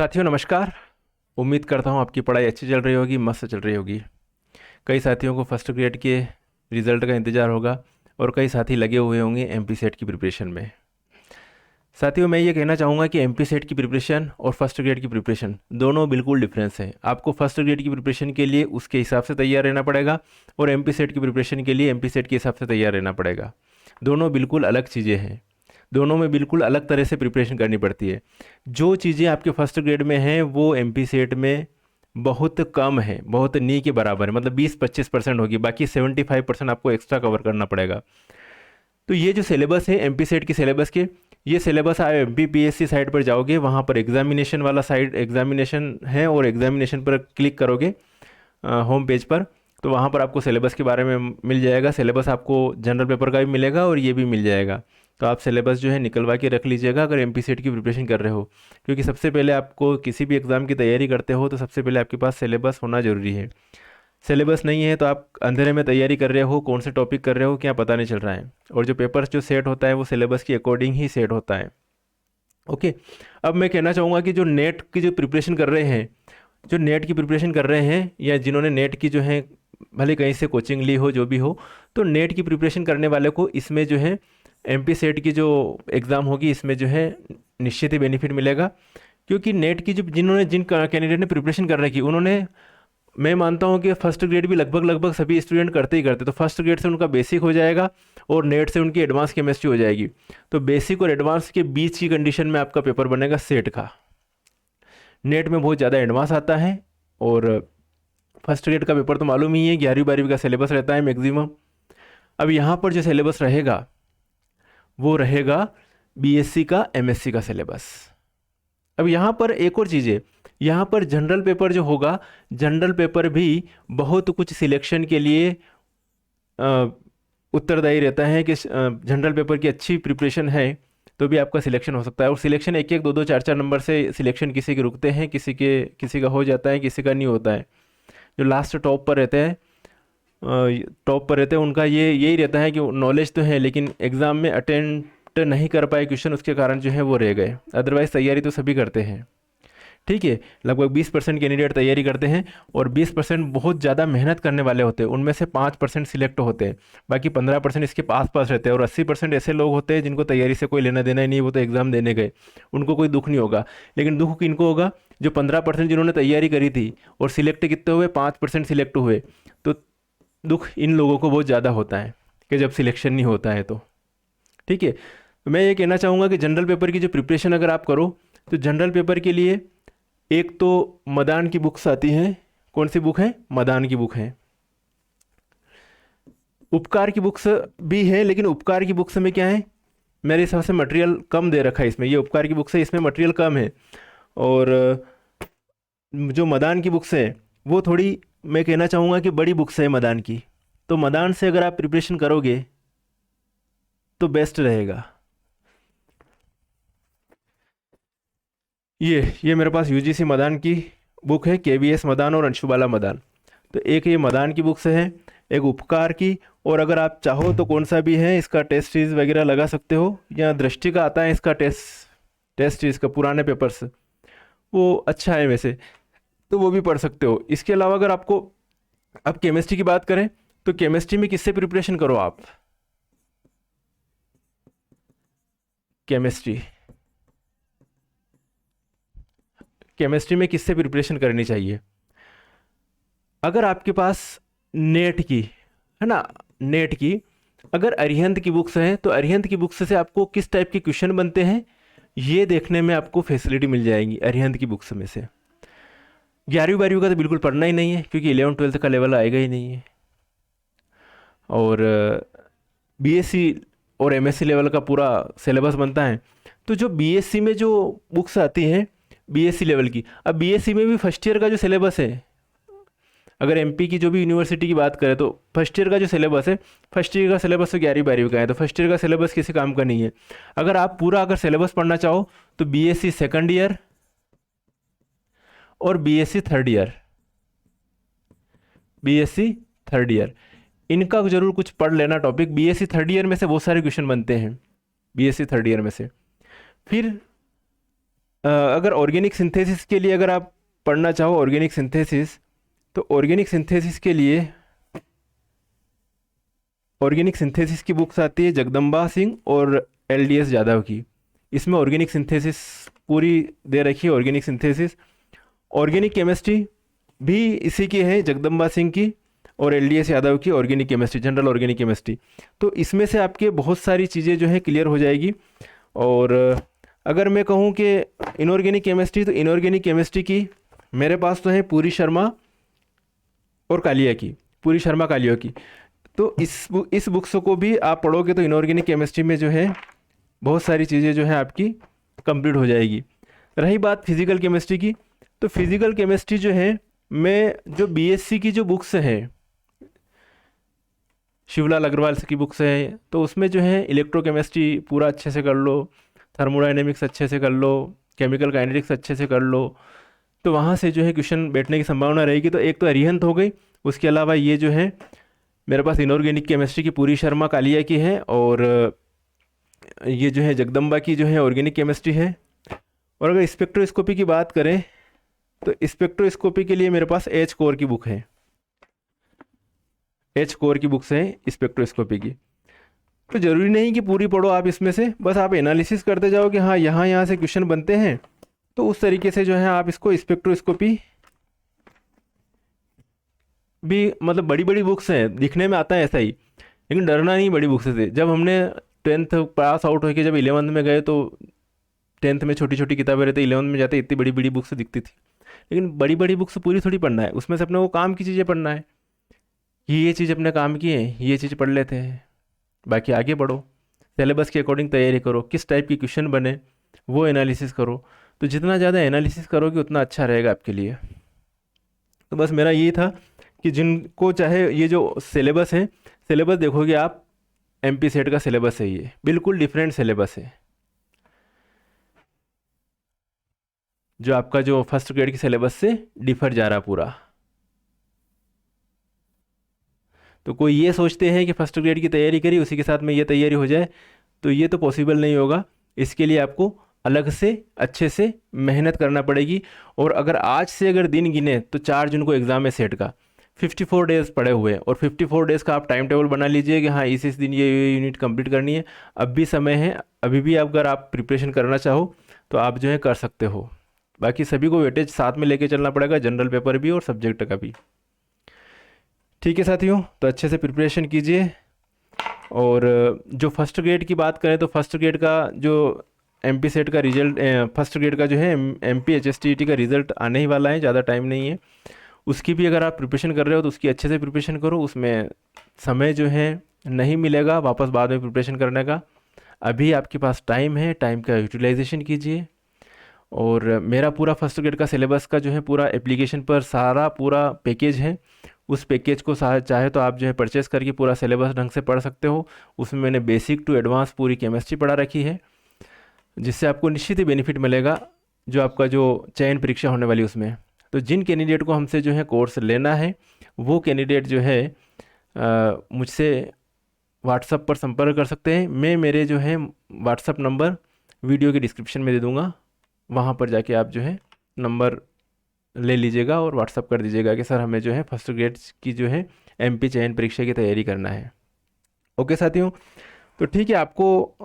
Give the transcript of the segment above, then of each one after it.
साथियों नमस्कार। उम्मीद करता हूँ आपकी पढ़ाई अच्छी चल रही होगी, मस्त चल रही होगी। कई साथियों को फर्स्ट ग्रेड के रिज़ल्ट का इंतज़ार होगा और कई साथी लगे हुए होंगे एमपी सेट की प्रिपरेशन में। साथियों मैं ये कहना चाहूँगा कि एमपी सेट की प्रिपरेशन और फर्स्ट ग्रेड की प्रिपरेशन दोनों बिल्कुल डिफरेंस है। आपको फर्स्ट ग्रेड की प्रिपरेशन के लिए उसके हिसाब से तैयार रहना पड़ेगा और एमपी सेट की प्रिपरेशन के लिए एमपी सेट के हिसाब से तैयार रहना पड़ेगा। दोनों बिल्कुल अलग चीज़ें हैं, दोनों में बिल्कुल अलग तरह से प्रिपरेशन करनी पड़ती है। जो चीज़ें आपके फर्स्ट ग्रेड में हैं वो एमपी सेट में बहुत कम है, बहुत नी के बराबर है, मतलब 20-25% होगी, बाकी 75% आपको एक्स्ट्रा कवर करना पड़ेगा। तो ये जो सिलेबस है एमपी सेट की सिलेबस के, ये सिलेबस आप एमपी पीएससी साइट पर जाओगे, वहाँ पर एग्जामिनेशन वाला साइट एग्जामिनेशन है और एग्जामिनेशन पर क्लिक करोगे होम पेज पर, तो वहाँ पर आपको सिलेबस के बारे में मिल जाएगा। सिलेबस आपको जनरल पेपर का भी मिलेगा और ये भी मिल जाएगा। तो आप सिलेबस जो है निकलवा के रख लीजिएगा अगर एमपी सेट की प्रिपरेशन कर रहे हो, क्योंकि सबसे पहले आपको किसी भी एग्ज़ाम की तैयारी करते हो तो सबसे पहले आपके पास सिलेबस होना ज़रूरी है। सिलेबस नहीं है तो आप अंधेरे में तैयारी कर रहे हो, कौन से टॉपिक कर रहे हो क्या पता नहीं चल रहा है। और जो पेपर्स जो सेट होता है वो सिलेबस के अकॉर्डिंग ही सेट होता है। ओके, अब मैं कहना चाहूँगा कि जो नेट की जो प्रिपरेशन कर रहे हैं, जो नेट की प्रिपरेशन कर रहे हैं या जिन्होंने नेट की जो है भले कहीं से कोचिंग ली हो जो भी हो, तो नेट की प्रिपरेशन करने वाले को इसमें जो है एमपी सेट की जो एग्ज़ाम होगी इसमें जो है निश्चित ही बेनिफिट मिलेगा। क्योंकि नेट की जो जिन कैंडिडेट ने प्रिपरेशन कर रखी उन्होंने, मैं मानता हूँ कि फर्स्ट ग्रेड भी लगभग लगभग सभी स्टूडेंट करते ही करते, तो फर्स्ट ग्रेड से उनका बेसिक हो जाएगा और नेट से उनकी एडवांस केमिस्ट्री हो जाएगी। तो बेसिक और एडवांस के बीच की कंडीशन में आपका पेपर बनेगा सेट का। नेट में बहुत ज़्यादा एडवांस आता है और फर्स्ट ग्रेड का पेपर तो मालूम ही है, 11वीं 12वीं का सिलेबस रहता है मैक्सिमम। अब यहाँ पर जो सिलेबस रहेगा वो रहेगा बीएससी का एमएससी का सिलेबस। अब यहाँ पर एक और चीज़ है, यहाँ पर जनरल पेपर जो होगा, जनरल पेपर भी बहुत कुछ सिलेक्शन के लिए उत्तरदायी रहता है कि जनरल पेपर की अच्छी प्रिपरेशन है तो भी आपका सिलेक्शन हो सकता है। और सिलेक्शन एक एक दो दो चार चार नंबर से सिलेक्शन किसी के रुकते हैं, किसी का हो जाता है, किसी का नहीं होता है। जो लास्ट टॉप पर रहते हैं, टॉप पर रहते हैं उनका यही रहता है कि नॉलेज तो है लेकिन एग्ज़ाम में अटेम्प्ट नहीं कर पाए क्वेश्चन, उसके कारण जो है वो रह गए। अदरवाइज़ तैयारी तो सभी करते हैं। ठीक है, लगभग 20% कैंडिडेट तैयारी करते हैं और 20% बहुत ज़्यादा मेहनत करने वाले होते हैं, उनमें से 5% सिलेक्ट होते हैं, बाकी 15% इसके पास पास रहते हैं। और 80% ऐसे लोग होते हैं जिनको तैयारी से कोई लेना देना ही नहीं, वो तो एग्ज़ाम देने गए, उनको कोई दुख नहीं होगा। लेकिन दुख किनको होगा, जो 15% जिन्होंने तैयारी करी थी और सिलेक्ट कितने हुए, 5% सिलेक्ट हुए, तो दुख इन लोगों को बहुत ज़्यादा होता है कि जब सिलेक्शन नहीं होता है तो। ठीक है, तो मैं ये कहना चाहूँगा कि जनरल पेपर की जो प्रिपरेशन अगर आप करो तो जनरल पेपर के लिए एक तो मदान की बुक्स आती हैं। कौन सी बुक है? मदान की बुक है। उपकार की बुक्स भी हैं, लेकिन उपकार की बुक्स में क्या है, मेरे हिसाब से मटेरियल कम दे रखा है इसमें। ये उपकार की बुक्स है, इसमें मटेरियल कम है। और जो मदान की बुक्स है वो थोड़ी, मैं कहना चाहूँगा कि बड़ी बुक्स है मदान की, तो मदान से अगर आप प्रिपरेशन करोगे तो बेस्ट रहेगा। ये मेरे पास यूजीसी मदान की बुक है, केवीएस मदान और अंशुबाला मदान। तो एक ये मदान की बुक से है, एक उपकार की, और अगर आप चाहो तो कौन सा भी है इसका टेस्ट सीरीज वगैरह लगा सकते हो, या दृष्टि का आता है इसका टेस्ट सीरीज का पुराने पेपर्स, वो अच्छा है वैसे, तो वो भी पढ़ सकते हो। इसके अलावा अगर आपको अब केमिस्ट्री की बात करें तो केमिस्ट्री में किससे प्रिपरेशन करो आप? केमिस्ट्री में किससे प्रिपरेशन करनी चाहिए? अगर आपके पास नेट की है ना, नेट की अगर अरिहंत की बुक्स हैं तो अरिहंत की बुक्स से आपको किस टाइप के क्वेश्चन बनते हैं ये देखने में आपको फैसिलिटी मिल जाएगी अरिहंत की बुक्स में से। 11वीं 12वीं का तो बिल्कुल पढ़ना ही नहीं है क्योंकि 11th 12th का लेवल आएगा ही नहीं है। और बीएससी और एमएससी लेवल का पूरा सिलेबस बनता है। तो जो बीएससी में जो बुक्स आती हैं बीएससी लेवल की, अब बीएससी में भी फर्स्ट ईयर का जो सिलेबस है, अगर एमपी की जो भी यूनिवर्सिटी की बात करें तो फर्स्ट ईयर का जो सिलेबस है, फर्स्ट ईयर का सिलेबस तो 11वीं 12वीं का है, तो फर्स्ट ईयर का सिलेबस किसी काम का नहीं है। अगर आप पूरा अगर सिलेबस पढ़ना चाहो तो बीएससी सेकंड ईयर और बीएससी थर्ड ईयर इनका जरूर कुछ पढ़ लेना टॉपिक। बीएससी थर्ड ईयर में से बहुत सारे क्वेश्चन बनते हैं बीएससी थर्ड ईयर में से। फिर अगर ऑर्गेनिक सिंथेसिस के लिए अगर आप पढ़ना चाहो ऑर्गेनिक सिंथेसिस, तो ऑर्गेनिक सिंथेसिस के लिए ऑर्गेनिक सिंथेसिस की बुक्स आती है जगदम्बा सिंह और LDS यादव की। इसमें ऑर्गेनिक सिंथेसिस पूरी दे रखी है। ऑर्गेनिक सिंथेसिस, ऑर्गेनिक केमिस्ट्री भी इसी की है, जगदम्बा सिंह की और LDS यादव की organic chemistry, general organic chemistry. तो इसमें से आपके बहुत सारी चीज़ें जो है क्लियर हो जाएगी। और अगर मैं कहूँ कि इनऑर्गेनिक केमिस्ट्री, तो इनऑर्गेनिक केमिस्ट्री की मेरे पास तो है पूरी शर्मा और कालिया की, पूरी शर्मा कालिया की। तो इस बुक्स को भी आप पढ़ोगे तो इनऑर्गेनिक केमिस्ट्री में जो है बहुत सारी चीज़ें जो है आपकी कंप्लीट हो जाएगी। रही बात फिज़िकल केमिस्ट्री की, तो फिज़िकल केमिस्ट्री जो है, मैं जो BSc की जो बुक्स हैं, शिवलाल अग्रवाल की बुक्स हैं, तो उसमें जो है इलेक्ट्रोकेमिस्ट्री पूरा अच्छे से कर लो, थर्मोडाइनेमिक्स अच्छे से कर लो, केमिकल काइनेटिक्स अच्छे से कर लो, तो वहाँ से जो है क्वेश्चन बैठने की संभावना रहेगी। तो एक तो अरिहंत हो गई, उसके अलावा ये जो है मेरे पास इनऑर्गेनिक केमिस्ट्री की पूरी शर्मा कालिया की है, और ये जो है जगदम्बा की जो है ऑर्गेनिक केमिस्ट्री है। और अगर स्पेक्ट्रोस्कोपी की बात करें, तो स्पेक्ट्रोस्कोपी के लिए मेरे पास एच कोर की बुक है, एच कोर की बुक्स हैं स्पेक्ट्रोस्कोपी की। तो ज़रूरी नहीं कि पूरी पढ़ो आप इसमें से, बस आप एनालिसिस करते जाओ कि हाँ यहाँ से क्वेश्चन बनते हैं, तो उस तरीके से जो है आप इसको स्पेक्ट्रोस्कोपी भी, मतलब बड़ी बड़ी बुक्स हैं, दिखने में आता है ऐसा ही, लेकिन डरना नहीं बड़ी बुक्स से। जब हमने 10th पास आउट होकर जब 11th में गए, तो 10th में छोटी छोटी किताबें रहती, 11th में जाते इतनी बड़ी बड़ी बुक्स दिखती थी। लेकिन बड़ी बड़ी बुक्स पूरी थोड़ी पढ़ना है, उसमें से अपने को काम की चीज़ें पढ़ना है कि ये चीज़ अपने काम की है, ये चीज़ पढ़ लेते हैं, बाकी आगे बढ़ो, सिलेबस के अकॉर्डिंग तैयारी करो, किस टाइप की क्वेश्चन बने वो एनालिसिस करो। तो जितना ज़्यादा एनालिसिस करोगे उतना अच्छा रहेगा आपके लिए। तो बस मेरा ये था कि जिनको चाहे ये जो सिलेबस है, सिलेबस देखोगे आप, MP सेट का सिलेबस है, ये बिल्कुल डिफरेंट सिलेबस है जो आपका जो फर्स्ट ग्रेड के सिलेबस से डिफर जा रहा पूरा। तो कोई ये सोचते हैं कि फर्स्ट ग्रेड की तैयारी करी उसी के साथ में ये तैयारी हो जाए, तो ये तो पॉसिबल नहीं होगा। इसके लिए आपको अलग से अच्छे से मेहनत करना पड़ेगी। और अगर आज से अगर दिन गिने तो 4 जून को एग्ज़ाम है सेट का, 54 डेज़ पड़े हुए हैं, और 54 डेज़ का आप टाइम टेबल बना लीजिए कि हाँ इस दिन ये यूनिट कंप्लीट करनी है। अब भी समय है, अभी भी अगर आप प्रिपरेशन करना चाहो तो आप जो है कर सकते हो। बाकी सभी को वेटेज साथ में लेके चलना पड़ेगा, जनरल पेपर भी और सब्जेक्ट का भी। ठीक है साथियों, तो अच्छे से प्रिपरेशन कीजिए। और जो फर्स्ट ग्रेड की बात करें, तो फर्स्ट ग्रेड का जो MP सेट का रिजल्ट, फर्स्ट ग्रेड का जो है MP HSTET का रिज़ल्ट आने ही वाला है, ज़्यादा टाइम नहीं है। उसकी भी अगर आप प्रिपरेशन कर रहे हो तो उसकी अच्छे से प्रिपरेशन करो, उसमें समय जो है नहीं मिलेगा वापस बाद में प्रिपरेशन करने का। अभी आपके पास टाइम है, टाइम का यूटिलाइजेशन कीजिए। और मेरा पूरा फर्स्ट ग्रेड का सिलेबस का जो है पूरा एप्लीकेशन पर सारा पूरा पैकेज है, उस पैकेज को चाहे तो आप जो है परचेस करके पूरा सिलेबस ढंग से पढ़ सकते हो। उसमें मैंने बेसिक टू एडवांस पूरी केमिस्ट्री पढ़ा रखी है, जिससे आपको निश्चित ही बेनिफिट मिलेगा जो आपका जो चयन परीक्षा होने वाली उसमें। तो जिन कैंडिडेट को हमसे जो है कोर्स लेना है, वो कैंडिडेट जो है मुझसे व्हाट्सएप पर संपर्क कर सकते हैं। मैं मेरे जो है व्हाट्सएप नंबर वीडियो के डिस्क्रिप्शन में दे दूँगा, वहाँ पर जाके आप जो है नंबर ले लीजिएगा और व्हाट्सअप कर दीजिएगा कि सर हमें जो है फर्स्ट ग्रेड की जो है MP चयन परीक्षा की तैयारी करना है। ओके साथियों, तो ठीक है, आपको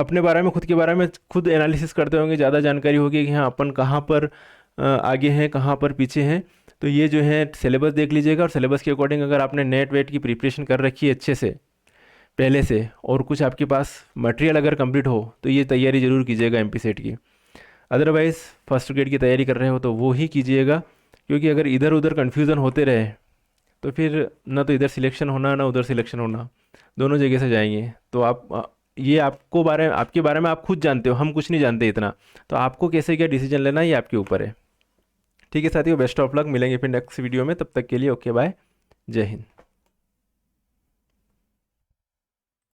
अपने बारे में, खुद के बारे में खुद एनालिसिस करते होंगे, ज़्यादा जानकारी होगी कि हाँ अपन कहाँ पर आगे हैं, कहाँ पर पीछे हैं। तो ये जो है सिलेबस देख लीजिएगा, और सिलेबस के अकॉर्डिंग अगर आपने नेट वेट की प्रिपरेशन कर रखी है अच्छे से पहले से, और कुछ आपके पास मटेरियल अगर कंप्लीट हो, तो ये तैयारी ज़रूर कीजिएगा MP सेट की। अदरवाइज़ फर्स्ट ग्रेड की तैयारी कर रहे हो तो वो ही कीजिएगा, क्योंकि अगर इधर उधर कन्फ्यूज़न होते रहे तो फिर ना तो इधर सिलेक्शन होना ना उधर सिलेक्शन होना, दोनों जगह से जाएंगे। तो आप ये आपके बारे में आप खुद जानते हो, हम कुछ नहीं जानते इतना, तो आपको कैसे क्या डिसीजन लेना है ये आपके ऊपर है। ठीक है साथियों, बेस्ट ऑफ लक, मिलेंगे फिर नेक्स्ट वीडियो में, तब तक के लिए ओके बाय, जय हिंद।